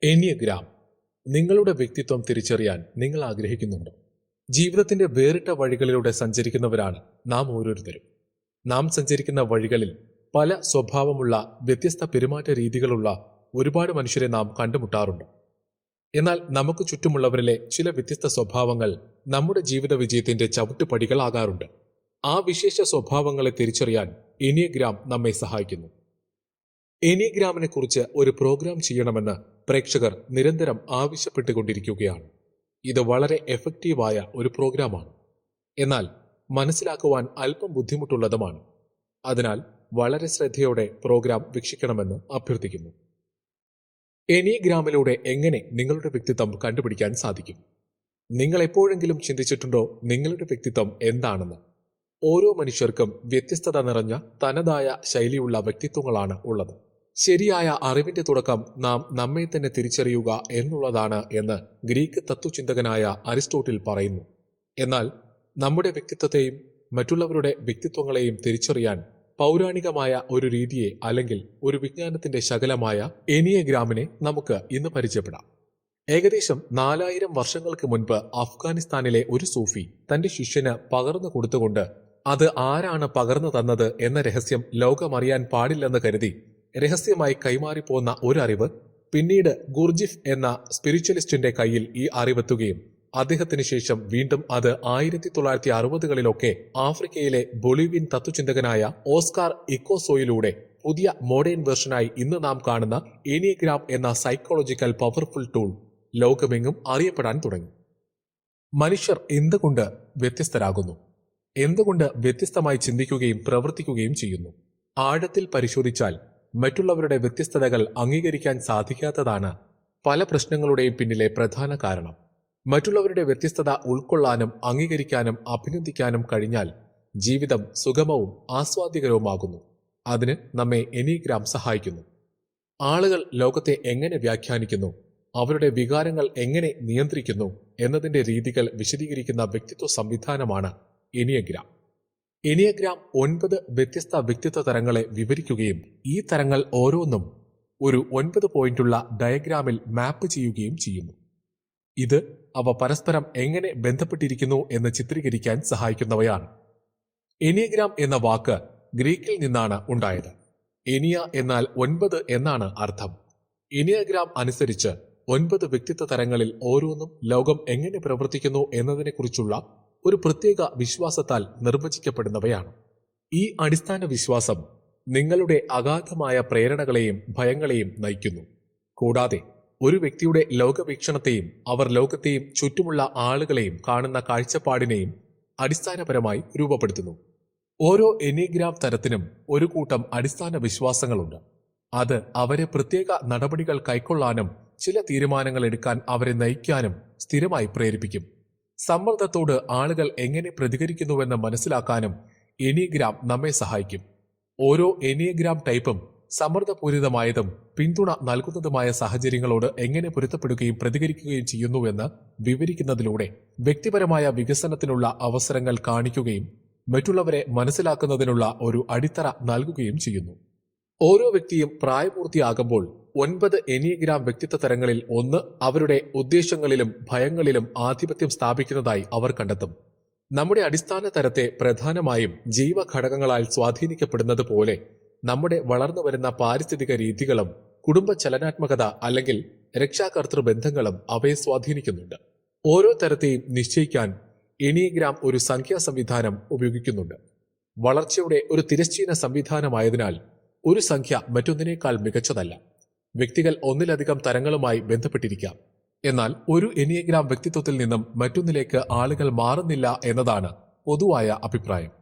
ഏനിയഗ്രാം നിങ്ങളുടെ വ്യക്തിത്വം തിരിച്ചറിയാൻ നിങ്ങൾ ആഗ്രഹിക്കുന്നുണ്ടോ? ജീവിതത്തിന്റെ വേറിട്ട വഴികളിലൂടെ സഞ്ചരിക്കുന്നവരാണ് നാം ഓരോരുത്തരും. നാം സഞ്ചരിക്കുന്ന വഴികളിൽ പല സ്വഭാവമുള്ള വ്യത്യസ്ത പെരുമാറ്റ രീതികളുള്ള ഒരുപാട് മനുഷ്യരെ നാം കണ്ടുമുട്ടാറുണ്ട്. എന്നാൽ നമുക്ക് ചുറ്റുമുള്ളവരിലെ ചില വ്യത്യസ്ത സ്വഭാവങ്ങൾ നമ്മുടെ ജീവിത വിജയത്തിന്റെ ചവിട്ടുപടികളാകാറുണ്ട്. ആ വിശേഷ സ്വഭാവങ്ങളെ തിരിച്ചറിയാൻ ഏനിയഗ്രാം നമ്മെ സഹായിക്കുന്നു. ഏനിയഗ്രാമിനെ കുറിച്ച് ഒരു പ്രോഗ്രാം ചെയ്യണമെന്ന് പ്രേക്ഷകർ നിരന്തരം ആവശ്യപ്പെട്ടുകൊണ്ടിരിക്കുകയാണ്. ഇത് വളരെ എഫക്റ്റീവായ ഒരു പ്രോഗ്രാമാണ്. എന്നാൽ മനസ്സിലാക്കുവാൻ അല്പം ബുദ്ധിമുട്ടുള്ളതുമാണ്. അതിനാൽ വളരെ ശ്രദ്ധയോടെ പ്രോഗ്രാം വീക്ഷിക്കണമെന്ന് അഭ്യർത്ഥിക്കുന്നു. ഏനിയഗ്രാമിലൂടെ എങ്ങനെ നിങ്ങളുടെ വ്യക്തിത്വം കണ്ടുപിടിക്കാൻ സാധിക്കും? നിങ്ങൾ എപ്പോഴെങ്കിലും ചിന്തിച്ചിട്ടുണ്ടോ നിങ്ങളുടെ വ്യക്തിത്വം എന്താണെന്ന്? ഓരോ മനുഷ്യർക്കും വ്യത്യസ്തത നിറഞ്ഞ തനതായ ശൈലിയുള്ള വ്യക്തിത്വങ്ങളാണ് ഉള്ളത്. ശരിയായ അറിവിന്റെ തുടക്കം നാം നമ്മെ തന്നെ തിരിച്ചറിയുക എന്നുള്ളതാണ് എന്ന് ഗ്രീക്ക് തത്വചിന്തകനായ അരിസ്റ്റോട്ടിൽ പറയുന്നു. എന്നാൽ നമ്മുടെ വ്യക്തിത്വത്തെയും മറ്റുള്ളവരുടെ വ്യക്തിത്വങ്ങളെയും തിരിച്ചറിയാൻ പൗരാണികമായ ഒരു രീതിയെ അല്ലെങ്കിൽ ഒരു വിജ്ഞാനത്തിന്റെ ശകലമായ ഏനിയഗ്രാമിനെ നമുക്ക് ഇന്ന് പരിചയപ്പെടാം. ഏകദേശം 4000 വർഷങ്ങൾക്ക് മുൻപ് അഫ്ഗാനിസ്ഥാനിലെ ഒരു സൂഫി തന്റെ ശിഷ്യന് പകർന്നു കൊടുത്തുകൊണ്ട് അത് ആരാണ് പകർന്നു തന്നത് എന്ന രഹസ്യം ലോകമറിയാൻ പാടില്ലെന്ന് കരുതി രഹസ്യമായി കൈമാറിപ്പോന്ന ഒരു അറിവ് പിന്നീട് ഗുർജിഫ് എന്ന സ്പിരിച്വലിസ്റ്റിന്റെ കയ്യിൽ ഈ അറിവെത്തുകയും അദ്ദേഹത്തിന് ശേഷം വീണ്ടും അത് 1960കളിലൊക്കെ ആഫ്രിക്കയിലെ ബൊളിവിയൻ തത്വചിന്തകനായ ഓസ്കാർ ഇക്കോസോയിലൂടെ പുതിയ മോഡേൺ വേർഷനായി ഇന്ന് നാം കാണുന്ന ഏനിയഗ്രാം എന്ന സൈക്കോളജിക്കൽ പവർഫുൾ ടൂൾ ലോകമെങ്ങും അറിയപ്പെടാൻ തുടങ്ങി. മനുഷ്യർ എന്തുകൊണ്ട് വ്യത്യസ്തരാകുന്നു? എന്തുകൊണ്ട് വ്യത്യസ്തമായി ചിന്തിക്കുകയും പ്രവർത്തിക്കുകയും ചെയ്യുന്നു? ആഴത്തിൽ പരിശോധിച്ചാൽ മറ്റുള്ളവരുടെ വ്യത്യസ്തതകൾ അംഗീകരിക്കാൻ സാധിക്കാത്തതാണ് പല പ്രശ്നങ്ങളുടെയും പിന്നിലെ പ്രധാന കാരണം. മറ്റുള്ളവരുടെ വ്യത്യസ്തത ഉൾക്കൊള്ളാനും അംഗീകരിക്കാനും അഭിനന്ദിക്കാനും കഴിഞ്ഞാൽ ജീവിതം സുഗമവും ആസ്വാദ്യകരവുമാകുന്നു. അതിന് നമ്മെ ഏനിയഗ്രാം സഹായിക്കുന്നു. ആളുകൾ ലോകത്തെ എങ്ങനെ വ്യാഖ്യാനിക്കുന്നു, അവരുടെ വികാരങ്ങൾ എങ്ങനെ നിയന്ത്രിക്കുന്നു എന്നതിന്റെ രീതികൾ വിശദീകരിക്കുന്ന വ്യക്തിത്വ സംവിധാനമാണ് ഏനിയഗ്രാം. ഏനിയഗ്രാം 9 വ്യത്യസ്ത വ്യക്തിത്വ തരങ്ങളെ വിവരിക്കുകയും ഈ തരങ്ങൾ ഓരോന്നും ഒരു 9 പോയിന്റുള്ള ഡയഗ്രാമിൽ മാപ്പ് ചെയ്യുകയും ചെയ്യുന്നു. ഇത് അവ പരസ്പരം എങ്ങനെ ബന്ധപ്പെട്ടിരിക്കുന്നു എന്ന് ചിത്രീകരിക്കാൻ സഹായിക്കുന്നവയാണ്. ഏനിയഗ്രാം എന്ന വാക്ക് ഗ്രീക്കിൽ നിന്നാണ് ഉണ്ടായത്. ഏനിയ എന്നാൽ 9 എന്നാണ് അർത്ഥം. ഏനിയഗ്രാം അനുസരിച്ച് 9 വ്യക്തിത്വ തരങ്ങളിൽ ഓരോന്നും ലോകം എങ്ങനെ പ്രവർത്തിക്കുന്നു എന്നതിനെക്കുറിച്ചുള്ള ഒരു പ്രത്യേക വിശ്വാസത്താൽ നിർവചിക്കപ്പെടുന്നവയാണ്. ഈ അടിസ്ഥാന വിശ്വാസം നിങ്ങളുടെ അഗാധമായ പ്രേരണകളെയും ഭയങ്ങളെയും നയിക്കുന്നു. കൂടാതെ ഒരു വ്യക്തിയുടെ ലോകവീക്ഷണത്തെയും അവർ ലോകത്തെയും ചുറ്റുമുള്ള ആളുകളെയും കാണുന്ന കാഴ്ചപ്പാടിനെയും അടിസ്ഥാനപരമായി രൂപപ്പെടുത്തുന്നു. ഓരോ ഏനിയഗ്രാം തരത്തിനും ഒരു കൂട്ടം അടിസ്ഥാന വിശ്വാസങ്ങളുണ്ട്. അത് അവരെ പ്രത്യേക നടപടികൾ കൈക്കൊള്ളാനും ചില തീരുമാനങ്ങൾ എടുക്കാൻ അവരെ നയിക്കാനും സ്ഥിരമായി പ്രേരിപ്പിക്കും. സമ്മർദ്ദത്തോട് ആളുകൾ എങ്ങനെ പ്രതികരിക്കുന്നുവെന്ന് മനസ്സിലാക്കാനും ഏനിയഗ്രാം നമ്മെ സഹായിക്കും. ഓരോ ഏനിയഗ്രാം ടൈപ്പും സമ്മർദ്ദപൂരിതമായതും പിന്തുണ നൽകുന്നതുമായ സാഹചര്യങ്ങളോട് എങ്ങനെ പൊരുത്തപ്പെടുകയും പ്രതികരിക്കുകയും ചെയ്യുന്നുവെന്ന് വിവരിക്കുന്നതിലൂടെ വ്യക്തിപരമായ വികസനത്തിനുള്ള അവസരങ്ങൾ കാണിക്കുകയും മറ്റുള്ളവരെ മനസ്സിലാക്കുന്നതിനുള്ള ഒരു അടിത്തറ നൽകുകയും ചെയ്യുന്നു. ഓരോ വ്യക്തിയും പ്രായപൂർത്തിയാകുമ്പോൾ 9 ഏനിയഗ്രാം വ്യക്തിത്വ തരങ്ങളിൽ ഒന്ന് അവരുടെ ഉദ്ദേശങ്ങളിലും ഭയങ്ങളിലും ആധിപത്യം സ്ഥാപിക്കുന്നതായി അവർ കണ്ടെത്തും. നമ്മുടെ അടിസ്ഥാന തരത്തെ പ്രധാനമായും ജൈവഘടകങ്ങളാൽ സ്വാധീനിക്കപ്പെടുന്നത് പോലെ നമ്മുടെ വളർന്നു വരുന്ന പാരിസ്ഥിതിക രീതികളും കുടുംബ ചലനാത്മകത അല്ലെങ്കിൽ രക്ഷാകർതൃ ബന്ധങ്ങളും അവയെ സ്വാധീനിക്കുന്നുണ്ട്. ഓരോ തരത്തെയും നിശ്ചയിക്കാൻ ഏനിയഗ്രാം ഒരു സംഖ്യാ സംവിധാനം ഉപയോഗിക്കുന്നുണ്ട്. വളർച്ചയുടെ ഒരു തിരശ്ചീന സംവിധാനമായതിനാൽ ഒരു സംഖ്യ മറ്റൊന്നിനേക്കാൾ മികച്ചതല്ല. വ്യക്തികൾ ഒന്നിലധികം തരങ്ങളുമായി ബന്ധപ്പെട്ടിരിക്കാം. എന്നാൽ ഒരു ഏനിയഗ്രാം വ്യക്തിത്വത്തിൽ നിന്നും മറ്റൊന്നിലേക്ക് ആളുകൾ മാറുന്നില്ല എന്നതാണ് പൊതുവായ അഭിപ്രായം.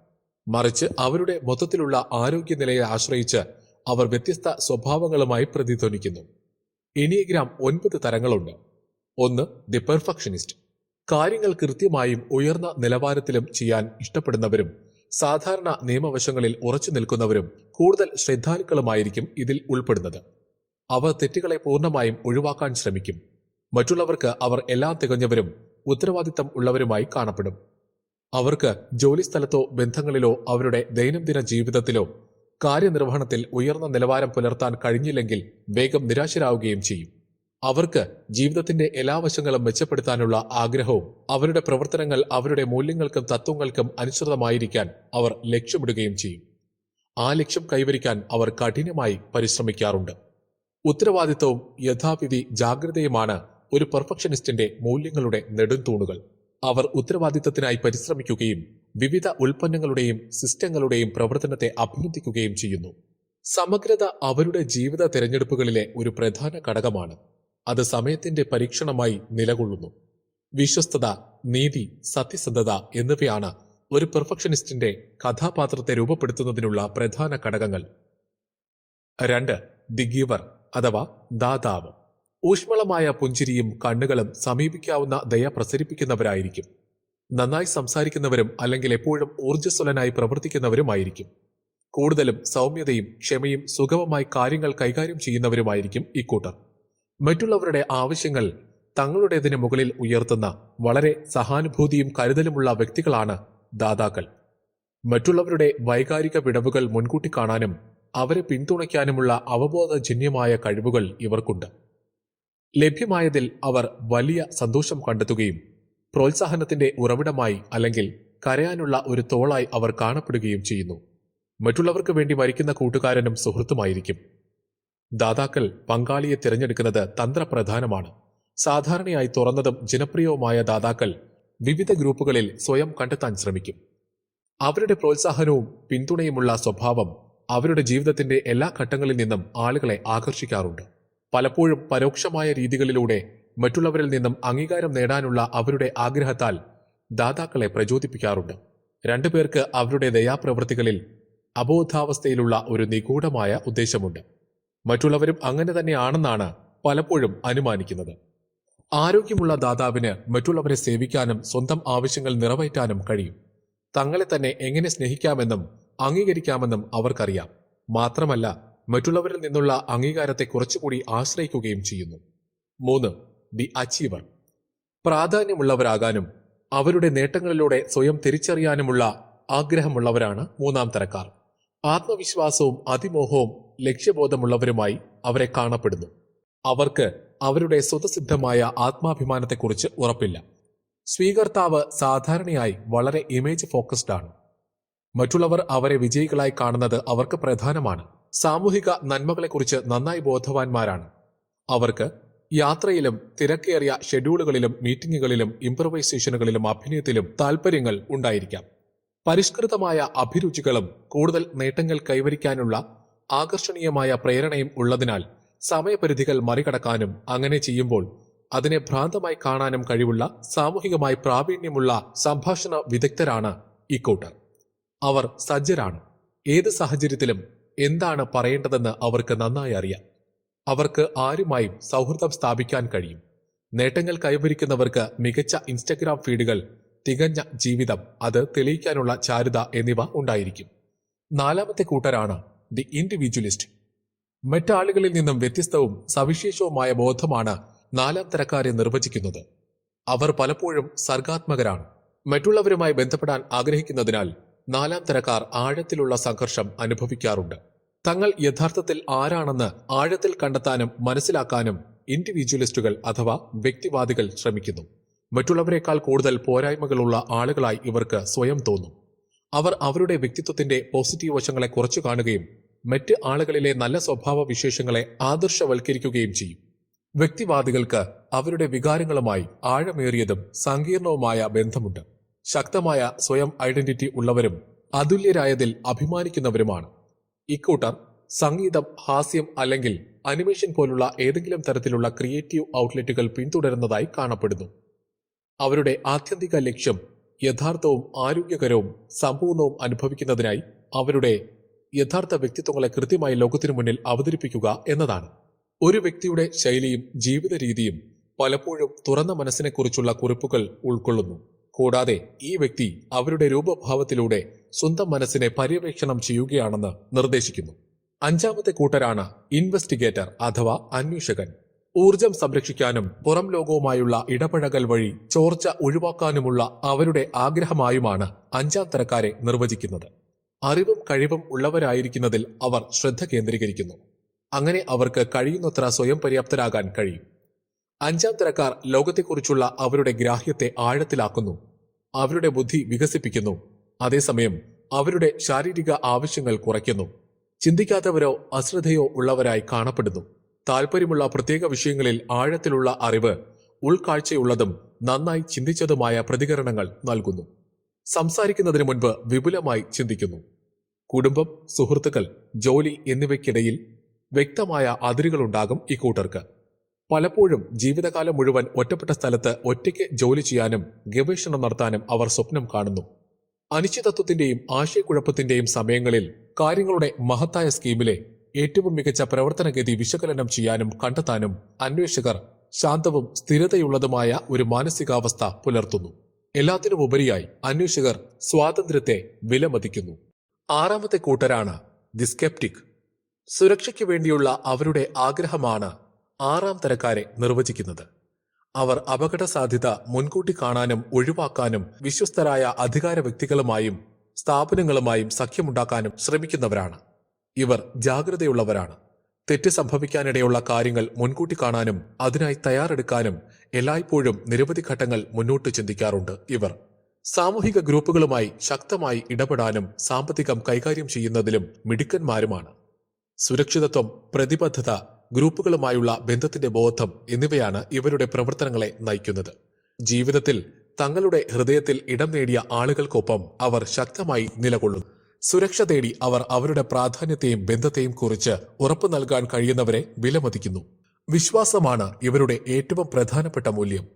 മറിച്ച് അവരുടെ മൊത്തത്തിലുള്ള ആരോഗ്യനിലയെ ആശ്രയിച്ച് അവർ വ്യത്യസ്ത സ്വഭാവങ്ങളുമായി പ്രതിധ്വനിക്കുന്നു. ഏനിയഗ്രാം 9 തരങ്ങളുണ്ട്. 1. The perfectionist. കാര്യങ്ങൾ കൃത്യമായും ഉയർന്ന നിലവാരത്തിലും ചെയ്യാൻ ഇഷ്ടപ്പെടുന്നവരും സാധാരണ നിയമവശങ്ങളിൽ ഉറച്ചു നിൽക്കുന്നവരും കൂടുതൽ ശ്രദ്ധാലുക്കളുമായിരിക്കും ഇതിൽ ഉൾപ്പെടുന്നത്. അവർ തെറ്റുകളെ പൂർണ്ണമായും ഒഴിവാക്കാൻ ശ്രമിക്കും. മറ്റുള്ളവർക്ക് അവർ എല്ലാം തികഞ്ഞവരും ഉത്തരവാദിത്തം ഉള്ളവരുമായി കാണപ്പെടും. അവർക്ക് ജോലിസ്ഥലത്തോ ബന്ധങ്ങളിലോ അവരുടെ ദൈനംദിന ജീവിതത്തിലോ കാര്യനിർവഹണത്തിൽ ഉയർന്ന നിലവാരം പുലർത്താൻ കഴിഞ്ഞില്ലെങ്കിൽ വേഗം നിരാശരാകുകയും ചെയ്യും. അവർക്ക് ജീവിതത്തിന്റെ എല്ലാ വശങ്ങളും മെച്ചപ്പെടുത്താനുള്ള ആഗ്രഹവും അവരുടെ പ്രവർത്തനങ്ങൾ അവരുടെ മൂല്യങ്ങൾക്കും തത്വങ്ങൾക്കും അനുസൃതമായിരിക്കാൻ അവർ ലക്ഷ്യമിടുകയും ചെയ്യും. ആ ലക്ഷ്യം കൈവരിക്കാൻ അവർ കഠിനമായി പരിശ്രമിക്കാറുണ്ട്. ഉത്തരവാദിത്വവും യഥാവിധി ജാഗ്രതയുമാണ് ഒരു പെർഫെക്ഷനിസ്റ്റിന്റെ മൂല്യങ്ങളുടെ നെടുംതൂണുകൾ. അവർ ഉത്തരവാദിത്തത്തിനായി പരിശ്രമിക്കുകയും വിവിധ ഉൽപ്പന്നങ്ങളുടെയും സിസ്റ്റങ്ങളുടെയും പ്രവർത്തനത്തെ അഭിനന്ദിക്കുകയും ചെയ്യുന്നു. സമഗ്രത അവരുടെ ജീവിത തിരഞ്ഞെടുപ്പുകളിലെ ഒരു പ്രധാന ഘടകമാണ്. അത് സമയത്തിന്റെ പരീക്ഷണമായി നിലകൊള്ളുന്നു. വിശ്വസ്തത, നീതി, സത്യസന്ധത എന്നിവയാണ് ഒരു പെർഫെക്ഷനിസ്റ്റിന്റെ കഥാപാത്രത്തെ രൂപപ്പെടുത്തുന്നതിനുള്ള പ്രധാന ഘടകങ്ങൾ. 2. ദി ഗിവർ അഥവാ ദാതാവ്. ഊഷ്മളമായ പുഞ്ചിരിയും കണ്ണുകളും സമീപിക്കാവുന്ന ദയ പ്രസരിപ്പിക്കുന്നവരായിരിക്കും. നന്നായി സംസാരിക്കുന്നവരും അല്ലെങ്കിൽ എപ്പോഴും ഊർജ്ജസ്വലനായി പ്രവർത്തിക്കുന്നവരുമായിരിക്കും. കൂടുതലും സൗമ്യതയും ക്ഷമയും സുഗമമായി കാര്യങ്ങൾ കൈകാര്യം ചെയ്യുന്നവരുമായിരിക്കും ഇക്കൂട്ടർ. മറ്റുള്ളവരുടെ ആവശ്യങ്ങൾ തങ്ങളുടേതിന് മുകളിൽ ഉയർത്തുന്ന വളരെ സഹാനുഭൂതിയും കരുതലുമുള്ള വ്യക്തികളാണ് ദാതാക്കൾ. മറ്റുള്ളവരുടെ വൈകാരിക വിടവുകൾ മുൻകൂട്ടി കാണാനും അവരെ പിന്തുണയ്ക്കാനുമുള്ള അവബോധജന്യമായ കഴിവുകൾ ഇവർക്കുണ്ട്. ലഭ്യമായതിൽ അവർ വലിയ സന്തോഷം കണ്ടെത്തുകയും പ്രോത്സാഹനത്തിന്റെ ഉറവിടമായി അല്ലെങ്കിൽ കരയാനുള്ള ഒരു തോളായി അവർ കാണപ്പെടുകയും ചെയ്യുന്നു. മറ്റുള്ളവർക്ക് വേണ്ടി മരിക്കുന്ന കൂട്ടുകാരനും സുഹൃത്തുമായിരിക്കും. ദാതാക്കൾ പങ്കാളിയെ തിരഞ്ഞെടുക്കുന്നത് തന്ത്രപ്രധാനമാണ്. സാധാരണയായി തുറന്നതും ജനപ്രിയവുമായ ദാതാക്കൾ വിവിധ ഗ്രൂപ്പുകളിൽ സ്വയം കണ്ടെത്താൻ ശ്രമിക്കും. അവരുടെ പ്രോത്സാഹനവും പിന്തുണയുമുള്ള സ്വഭാവം അവരുടെ ജീവിതത്തിന്റെ എല്ലാ ഘട്ടങ്ങളിൽ നിന്നും ആളുകളെ ആകർഷിക്കാറുണ്ട്. പലപ്പോഴും പരോക്ഷമായ രീതികളിലൂടെ മറ്റുള്ളവരിൽ നിന്നും അംഗീകാരം നേടാനുള്ള അവരുടെ ആഗ്രഹത്താൽ ദാതാക്കളെ പ്രചോദിപ്പിക്കാറുണ്ട്. രണ്ടുപേർക്ക് അവരുടെ ദയാപ്രവൃത്തികളിൽ അബോധാവസ്ഥയിലുള്ള ഒരു നിഗൂഢമായ ഉദ്ദേശമുണ്ട്. മറ്റുള്ളവരും അങ്ങനെ തന്നെയാണെന്നാണ് പലപ്പോഴും അനുമാനിക്കുന്നത്. ആരോഗ്യമുള്ള ദാതാവിന് മറ്റുള്ളവരെ സേവിക്കാനും സ്വന്തം ആവശ്യങ്ങൾ നിറവേറ്റാനും കഴിയും. തങ്ങളെ തന്നെ എങ്ങനെ സ്നേഹിക്കാമെന്നും അംഗീകരിക്കാമെന്നും അവർക്കറിയാം. മാത്രമല്ല, മറ്റുള്ളവരിൽ നിന്നുള്ള അംഗീകാരത്തെ കുറച്ചുകൂടി ആശ്രയിക്കുകയും ചെയ്യുന്നു. 3. The achiever. പ്രാധാന്യമുള്ളവരാകാനും അവരുടെ നേട്ടങ്ങളിലൂടെ സ്വയം തിരിച്ചറിയാനുമുള്ള ആഗ്രഹമുള്ളവരാണ് മൂന്നാം തരക്കാർ. ആത്മവിശ്വാസവും അതിമോഹവും ലക്ഷ്യബോധമുള്ളവരുമായി അവരെ കാണപ്പെടുന്നു. അവർക്ക് അവരുടെ സ്വതസിദ്ധമായ ആത്മാഭിമാനത്തെക്കുറിച്ച് ഉറപ്പില്ല. സ്വീകർത്താവ് സാധാരണയായി വളരെ ഇമേജ് ഫോക്കസ്ഡ് ആണ്. മറ്റുള്ളവർ അവരെ വിജയികളായി കാണുന്നത് അവർക്ക് പ്രധാനമാണ്. സാമൂഹിക നന്മകളെക്കുറിച്ച് നന്നായി ബോധവാന്മാരാണ്. അവർക്ക് യാത്രയിലും തിരക്കേറിയ ഷെഡ്യൂളുകളിലും മീറ്റിംഗുകളിലും ഇംപ്രവൈസേഷനുകളിലും അഭിനയത്തിലും താൽപ്പര്യങ്ങൾ ഉണ്ടായിരിക്കാം. പരിഷ്കൃതമായ അഭിരുചികളും കൂടുതൽ നേട്ടങ്ങൾ കൈവരിക്കാനുള്ള ആകർഷണീയമായ പ്രേരണയും ഉള്ളതിനാൽ സമയപരിധികൾ മറികടക്കാനും അങ്ങനെ ചെയ്യുമ്പോൾ അതിനെ ഭ്രാന്തമായി കാണാനും കഴിവുള്ള സാമൂഹികമായി പ്രാവീണ്യമുള്ള സംഭാഷണ വിദഗ്ധരാണ് ഇക്കൂട്ടർ. അവർ സജ്ജരാണ്. ഏത് സാഹചര്യത്തിലും എന്താണ് പറയേണ്ടതെന്ന് അവർക്ക് നന്നായി അറിയാം. അവർക്ക് ആരുമായും സൗഹൃദം സ്ഥാപിക്കാൻ കഴിയും. നേട്ടങ്ങൾ കൈവരിക്കുന്നവർക്ക് മികച്ച ഇൻസ്റ്റഗ്രാം ഫീഡുകൾ, തികഞ്ഞ ജീവിതം, അത് തെളിയിക്കാനുള്ള ചാരുത എന്നിവ ഉണ്ടായിരിക്കും. 4. കൂട്ടരാണ് ദി ഇൻഡിവിജ്വലിസ്റ്റ്. മറ്റാളുകളിൽ നിന്നും വ്യത്യസ്തവും സവിശേഷവുമായ ബോധമാണ് 4 തരക്കാരെ നിർവചിക്കുന്നത്. അവർ പലപ്പോഴും സർഗാത്മകരാണ്. മറ്റുള്ളവരുമായി ബന്ധപ്പെടാൻ ആഗ്രഹിക്കുന്നതിനാൽ 4 തരക്കാർ ആഴത്തിലുള്ള സംഘർഷം അനുഭവിക്കാറുണ്ട്. തങ്ങൾ യഥാർത്ഥത്തിൽ ആരാണെന്ന് ആഴത്തിൽ കണ്ടെത്താനും മനസ്സിലാക്കാനും ഇൻഡിവിജ്വലിസ്റ്റുകൾ അഥവാ വ്യക്തിവാദികൾ ശ്രമിക്കുന്നു. മറ്റുള്ളവരെക്കാൾ കൂടുതൽ പോരായ്മകളുള്ള ആളുകളായി ഇവർക്ക് സ്വയം തോന്നും. അവർ അവരുടെ വ്യക്തിത്വത്തിന്റെ പോസിറ്റീവ് വശങ്ങളെ കുറച്ചു കാണുകയും മറ്റ് ആളുകളിലെ നല്ല സ്വഭാവ വിശേഷങ്ങളെ ആദർശവൽക്കരിക്കുകയും ചെയ്യും. വ്യക്തിവാദികൾക്ക് അവരുടെ വികാരങ്ങളുമായി ആഴമേറിയതും സങ്കീർണവുമായ ബന്ധമുണ്ട്. ശക്തമായ സ്വയം ഐഡന്റിറ്റി ഉള്ളവരും അതുല്യരായതിൽ അഭിമാനിക്കുന്നവരുമാണ്. ഇക്കൂട്ടർ സംഗീതം, ഹാസ്യം അല്ലെങ്കിൽ അനിമേഷൻ പോലുള്ള ഏതെങ്കിലും തരത്തിലുള്ള ക്രിയേറ്റീവ് ഔട്ട്ലെറ്റുകൾ പിന്തുടരുന്നതായി കാണപ്പെടുന്നു. അവരുടെ ആത്യന്തിക ലക്ഷ്യം യഥാർത്ഥവും ആരോഗ്യകരവും സമ്പൂർണവും അനുഭവിക്കുന്നതിനായി അവരുടെ യഥാർത്ഥ വ്യക്തിത്വങ്ങളെ കൃത്യമായി ലോകത്തിനു മുന്നിൽ അവതരിപ്പിക്കുക എന്നതാണ്. ഒരു വ്യക്തിയുടെ ശൈലിയും ജീവിത രീതിയും പലപ്പോഴും തുറന്ന മനസ്സിനെക്കുറിച്ചുള്ള കുറിപ്പുകൾ ഉൾക്കൊള്ളുന്നു. കൂടാതെ ഈ വ്യക്തി അവരുടെ രൂപഭാവത്തിലൂടെ സ്വന്തം മനസ്സിനെ പര്യവേക്ഷണം ചെയ്യുകയാണെന്ന് നിർദ്ദേശിക്കുന്നു. 5. കൂട്ടരാണ് ഇൻവെസ്റ്റിഗേറ്റർ അഥവാ അന്വേഷകൻ. ഊർജം സംരക്ഷിക്കാനും പുറം ലോകവുമായുള്ള ഇടപഴകൽ വഴി ചോർച്ച ഒഴിവാക്കാനുമുള്ള അവരുടെ ആഗ്രഹമായുമാണ് 5 തരക്കാരെ നിർവചിക്കുന്നത്. അറിവും കഴിവും ഉള്ളവരായിരിക്കുന്നതിൽ അവർ ശ്രദ്ധ കേന്ദ്രീകരിക്കുന്നു. അങ്ങനെ അവർക്ക് കഴിയുന്നത്ര സ്വയം പര്യാപ്തരാകാൻ കഴിയും. അഞ്ചാം തരക്കാർ ലോകത്തെക്കുറിച്ചുള്ള അവരുടെ ഗ്രാഹ്യത്തെ ആഴത്തിലാക്കുന്നു, അവരുടെ ബുദ്ധി വികസിപ്പിക്കുന്നു, അതേസമയം അവരുടെ ശാരീരിക ആവശ്യങ്ങൾ കുറയ്ക്കുന്നു. ചിന്തിക്കാത്തവരോ അശ്രദ്ധയോ ഉള്ളവരായി കാണപ്പെടുന്നു. താൽപ്പര്യമുള്ള പ്രത്യേക വിഷയങ്ങളിൽ ആഴത്തിലുള്ള അറിവ്, ഉൾക്കാഴ്ചയുള്ളതും നന്നായി ചിന്തിച്ചതുമായ പ്രതികരണങ്ങൾ നൽകുന്നു. സംസാരിക്കുന്നതിന് മുൻപ് വിപുലമായി ചിന്തിക്കുന്നു. കുടുംബം, സുഹൃത്തുക്കൾ, ജോലി എന്നിവയ്ക്കിടയിൽ വ്യക്തമായ അതിരുകളുണ്ടാകും ഇക്കൂട്ടർക്ക്. പലപ്പോഴും ജീവിതകാലം മുഴുവൻ ഒറ്റപ്പെട്ട സ്ഥലത്ത് ഒറ്റയ്ക്ക് ജോലി ചെയ്യാനും ഗവേഷണം നടത്താനും അവർ സ്വപ്നം കാണുന്നു. അനിശ്ചിതത്വത്തിന്റെയും ആശയക്കുഴപ്പത്തിന്റെയും സമയങ്ങളിൽ കാര്യങ്ങളുടെ മഹത്തായ സ്കീമിലെ ഏറ്റവും മികച്ച പ്രവർത്തനഗതി വിശകലനം ചെയ്യാനും കണ്ടെത്താനും അന്വേഷകർ ശാന്തവും സ്ഥിരതയുള്ളതുമായ ഒരു മാനസികാവസ്ഥ പുലർത്തുന്നു. എല്ലാത്തിനുമുപരിയായി അന്വേഷകർ സ്വാതന്ത്ര്യത്തെ വിലമതിക്കുന്നു. ആറാമത്തെ കൂട്ടരാണ് ദി സ്കെപ്റ്റിക്. സുരക്ഷയ്ക്ക് വേണ്ടിയുള്ള അവരുടെ ആഗ്രഹമാണ് ആറാം തരക്കാരെ നിർവചിക്കുന്നത്. അവർ അപകട സാധ്യത മുൻകൂട്ടി കാണാനും ഒഴിവാക്കാനും വിശ്വസ്തരായ അധികാര വ്യക്തികളുമായും സ്ഥാപനങ്ങളുമായും സഖ്യമുണ്ടാക്കാനും ശ്രമിക്കുന്നവരാണ്. ഇവർ ജാഗ്രതയുള്ളവരാണ്. തെറ്റ് സംഭവിക്കാനിടയുള്ള കാര്യങ്ങൾ മുൻകൂട്ടി കാണാനും അതിനായി തയ്യാറെടുക്കാനും എല്ലായ്പ്പോഴും നിരവധി ഘട്ടങ്ങൾ മുന്നോട്ട് ചിന്തിക്കാറുണ്ട്. ഇവർ സാമൂഹിക ഗ്രൂപ്പുകളുമായി ശക്തമായി ഇടപെടാനും സാമ്പത്തികം കൈകാര്യം ചെയ്യുന്നതിലും മിടുക്കന്മാരുമാണ്. സുരക്ഷിതത്വം, പ്രതിബദ്ധത, ഗ്രൂപ്പുകളുമായുള്ള ബന്ധത്തിന്റെ ബോധം എന്നിവയാണ് ഇവരുടെ പ്രവർത്തനങ്ങളെ നയിക്കുന്നത്. ജീവിതത്തിൽ തങ്ങളുടെ ഹൃദയത്തിൽ ഇടം നേടിയ ആളുകൾക്കൊപ്പം അവർ ശക്തമായി നിലകൊള്ളുന്നു. സുരക്ഷ തേടി അവർ അവരുടെ പ്രാധാന്യത്തെയും ബന്ധത്തെയും കുറിച്ച് ഉറപ്പു നൽകാൻ കഴിയുന്നവരെ വിലമതിക്കുന്നു. വിശ്വാസമാണ് ഇവരുടെ ഏറ്റവും പ്രധാനപ്പെട്ട മൂല്യം.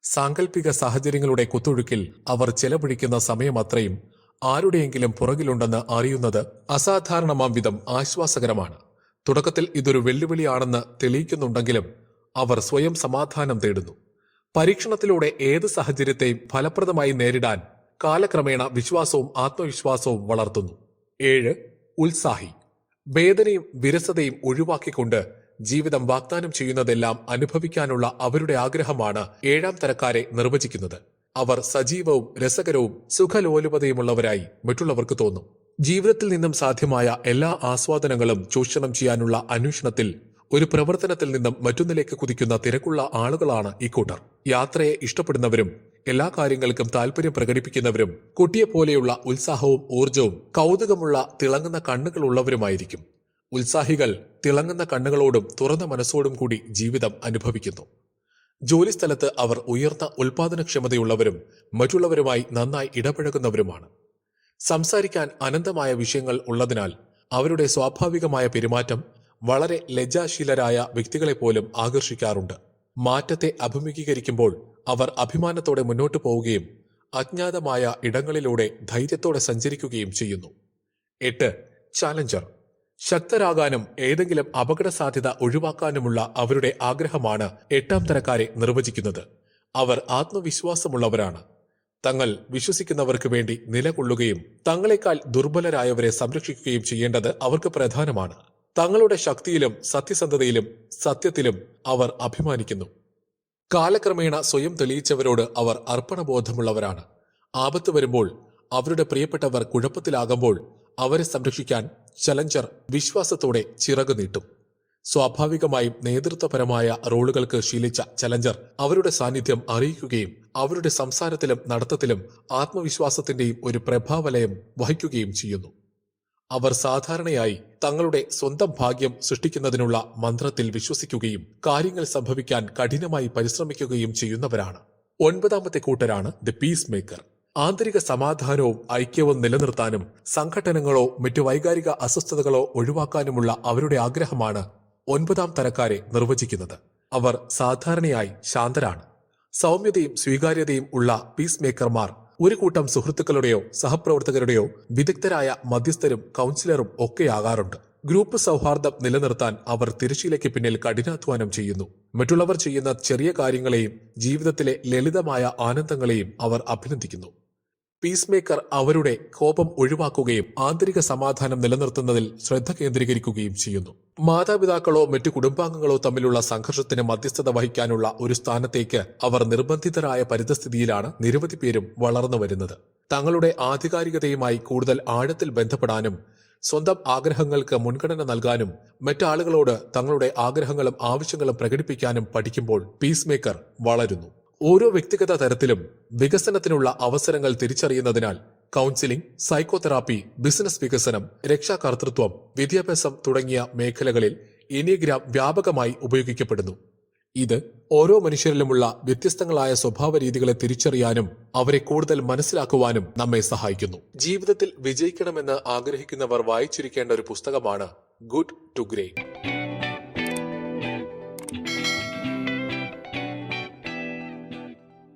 സാങ്കല്പിക സാഹചര്യങ്ങളുടെ കുത്തൊഴുക്കിൽ അവർ ചെലവഴിക്കുന്ന സമയമത്രയും ആരുടെയെങ്കിലും പുറകിലുണ്ടെന്ന് അറിയുന്നത് അസാധാരണമാം വിധം ആശ്വാസകരമാണ്. തുടക്കത്തിൽ ഇതൊരു വെല്ലുവിളിയാണെന്ന് തെളിയിക്കുന്നുണ്ടെങ്കിലും അവർ സ്വയം സമാധാനം തേടുന്നു. പരീക്ഷണത്തിലൂടെ ഏത് സാഹചര്യത്തെയും ഫലപ്രദമായി നേരിടാൻ കാലക്രമേണ വിശ്വാസവും ആത്മവിശ്വാസവും വളർത്തുന്നു. 7. ഉത്സാഹി. വേദനയും വിരസതയും ഒഴിവാക്കിക്കൊണ്ട് ജീവിതം വാഗ്ദാനം ചെയ്യുന്നതെല്ലാം അനുഭവിക്കാനുള്ള അവരുടെ ആഗ്രഹമാണ് ഏഴാം തരക്കാരെ നിർവചിക്കുന്നത്. അവർ സജീവവും രസകരവും സുഖലോലുപതയുമുള്ളവരായി മറ്റുള്ളവർക്ക് തോന്നും. ജീവിതത്തിൽ നിന്നും സാധ്യമായ എല്ലാ ആസ്വാദനങ്ങളും ചൂഷണം ചെയ്യാനുള്ള അന്വേഷണത്തിൽ ഒരു പ്രവർത്തനത്തിൽ നിന്നും മറ്റൊന്നിലേക്ക് കുതിക്കുന്ന തിരക്കുള്ള ആളുകളാണ് ഇക്കൂട്ടർ. യാത്രയെ ഇഷ്ടപ്പെടുന്നവരും എല്ലാ കാര്യങ്ങൾക്കും താല്പര്യം പ്രകടിപ്പിക്കുന്നവരും കുട്ടിയെപ്പോലെയുള്ള ഉത്സാഹവും ഊർജവും കൗതുകമുള്ള തിളങ്ങുന്ന കണ്ണുകളുള്ളവരുമായിരിക്കും. ഉത്സാഹികൾ തിളങ്ങുന്ന കണ്ണുകളോടും തുറന്ന മനസ്സോടും കൂടി ജീവിതം അനുഭവിക്കുന്നു. ജോലിസ്ഥലത്ത് അവർ ഉയർന്ന ഉൽപാദനക്ഷമതയുള്ളവരും മറ്റുള്ളവരുമായി നന്നായി ഇടപഴകുന്നവരുമാണ്. സംസാരിക്കാൻ അനന്തമായ വിഷയങ്ങൾ ഉള്ളതിനാൽ അവരുടെ സ്വാഭാവികമായ പെരുമാറ്റം വളരെ ലജ്ജാശീലരായ വ്യക്തികളെപ്പോലും ആകർഷിക്കാറുണ്ട്. മാറ്റത്തെ അഭിമുഖീകരിക്കുമ്പോൾ അവർ അഭിമാനത്തോടെ മുന്നോട്ടു പോവുകയും അജ്ഞാതമായ ഇടങ്ങളിലൂടെ ധൈര്യത്തോടെ സഞ്ചരിക്കുകയും ചെയ്യുന്നു. 8. ചാലഞ്ചർ. ശക്തരാകാനും ഏതെങ്കിലും അപകട സാധ്യത ഒഴിവാക്കാനുമുള്ള അവരുടെ ആഗ്രഹമാണ് എട്ടാം തരക്കാരെ നിർവചിക്കുന്നത്. അവർ ആത്മവിശ്വാസമുള്ളവരാണ്. തങ്ങൾ വിശ്വസിക്കുന്നവർക്ക് വേണ്ടി നിലകൊള്ളുകയും തങ്ങളെക്കാൾ ദുർബലരായവരെ സംരക്ഷിക്കുകയും ചെയ്യേണ്ടത് അവർക്ക് പ്രധാനമാണ്. തങ്ങളുടെ ശക്തിയിലും സത്യസന്ധതയിലും സത്യത്തിലും അവർ അഭിമാനിക്കുന്നു. കാലക്രമേണ സ്വയം തെളിയിച്ചവരോട് അവർ അർപ്പണബോധമുള്ളവരാണ്. ആപത്ത് വരുമ്പോൾ, അവരുടെ പ്രിയപ്പെട്ടവർ കുഴപ്പത്തിലാകുമ്പോൾ അവരെ സംരക്ഷിക്കാൻ ചലഞ്ചർ വിശ്വാസത്തോടെ ചിറകു നീട്ടും. സ്വാഭാവികമായും നേതൃത്വപരമായ റോളുകൾക്ക് ശീലിച്ച ചലഞ്ചർ അവരുടെ സാന്നിധ്യം അറിയിക്കുകയും അവരുടെ സംസാരത്തിലും നടത്തത്തിലും ആത്മവിശ്വാസത്തിന്റെയും ഒരു പ്രഭാവലയം വഹിക്കുകയും ചെയ്യുന്നു. അവർ സാധാരണയായി തങ്ങളുടെ സ്വന്തം ഭാഗ്യം സൃഷ്ടിക്കുന്നതിനുള്ള മന്ത്രത്തിൽ വിശ്വസിക്കുകയും കാര്യങ്ങൾ സംഭവിക്കാൻ കഠിനമായി പരിശ്രമിക്കുകയും ചെയ്യുന്നവരാണ്. 9ാമത്തെ കൂട്ടരാണ് ദി പീസ് മേക്കർ. ആന്തരിക സമാധാനവും ഐക്യവും നിലനിർത്താനും സംഘട്ടനങ്ങളോ മറ്റു വൈകാരിക അസ്വസ്ഥതകളോ ഒഴിവാക്കാനുമുള്ള അവരുടെ ആഗ്രഹമാണ് 9ാം തരക്കാരെ നിർവചിക്കുന്നത്. അവർ സാധാരണയായി ശാന്തരാണ്. സൗമ്യതയും സ്വീകാര്യതയും ഉള്ള പീസ് മേക്കർമാർ ഒരു കൂട്ടം സുഹൃത്തുക്കളുടെയോ സഹപ്രവർത്തകരുടെയോ വിദഗ്ധരായ മധ്യസ്ഥരും കൗൺസിലറും ഒക്കെയാകാറുണ്ട്. ഗ്രൂപ്പ് സൗഹാർദ്ദം നിലനിർത്താൻ അവർ തിരശ്ശീലയ്ക്ക് പിന്നിൽ കഠിനാധ്വാനം ചെയ്യുന്നു. മറ്റുള്ളവർ ചെയ്യുന്ന ചെറിയ കാര്യങ്ങളെയും ജീവിതത്തിലെ ലളിതമായ ആനന്ദങ്ങളെയും അവർ അഭിനന്ദിക്കുന്നു. പീസ് മേക്കർ അവരുടെ കോപം ഒഴിവാക്കുകയും ആന്തരിക സമാധാനം നിലനിർത്തുന്നതിൽ ശ്രദ്ധ കേന്ദ്രീകരിക്കുകയും ചെയ്യുന്നു. മാതാപിതാക്കളോ മറ്റു കുടുംബാംഗങ്ങളോ തമ്മിലുള്ള സംഘർഷത്തിന് മധ്യസ്ഥത വഹിക്കാനുള്ള ഒരു സ്ഥാനത്തേക്ക് അവർ നിർബന്ധിതരായ പരിതസ്ഥിതിയിലാണ് നിരവധി പേരും വളർന്നു വരുന്നത്. തങ്ങളുടെ ആധികാരികതയുമായി കൂടുതൽ ആഴത്തിൽ ബന്ധപ്പെടാനും സ്വന്തം ആഗ്രഹങ്ങൾക്ക് മുൻഗണന നൽകാനും മറ്റാളുകളോട് തങ്ങളുടെ ആഗ്രഹങ്ങളും ആവശ്യങ്ങളും പ്രകടിപ്പിക്കാനും പഠിക്കുമ്പോൾ പീസ് മേക്കർ വളരുന്നു. ഓരോ വ്യക്തിഗത തരത്തിലും വികസനത്തിനുള്ള അവസരങ്ങൾ തിരിച്ചറിയുന്നതിനാൽ കൗൺസിലിംഗ്, സൈക്കോതെറാപ്പി, ബിസിനസ് വികസനം, രക്ഷാകർതൃത്വം, വിദ്യാഭ്യാസം തുടങ്ങിയ മേഖലകളിൽ എനിഗ്രാം വ്യാപകമായി ഉപയോഗിക്കപ്പെടുന്നു. ഇത് ഓരോ മനുഷ്യരിലുമുള്ള വ്യത്യസ്തങ്ങളായ സ്വഭാവ രീതികളെ തിരിച്ചറിയാനും അവരെ കൂടുതൽ മനസ്സിലാക്കുവാനും നമ്മെ സഹായിക്കുന്നു. ജീവിതത്തിൽ വിജയിക്കണമെന്ന് ആഗ്രഹിക്കുന്നവർ വായിച്ചിരിക്കേണ്ട ഒരു പുസ്തകമാണ് ഗുഡ് ടു ഗ്രേറ്റ്.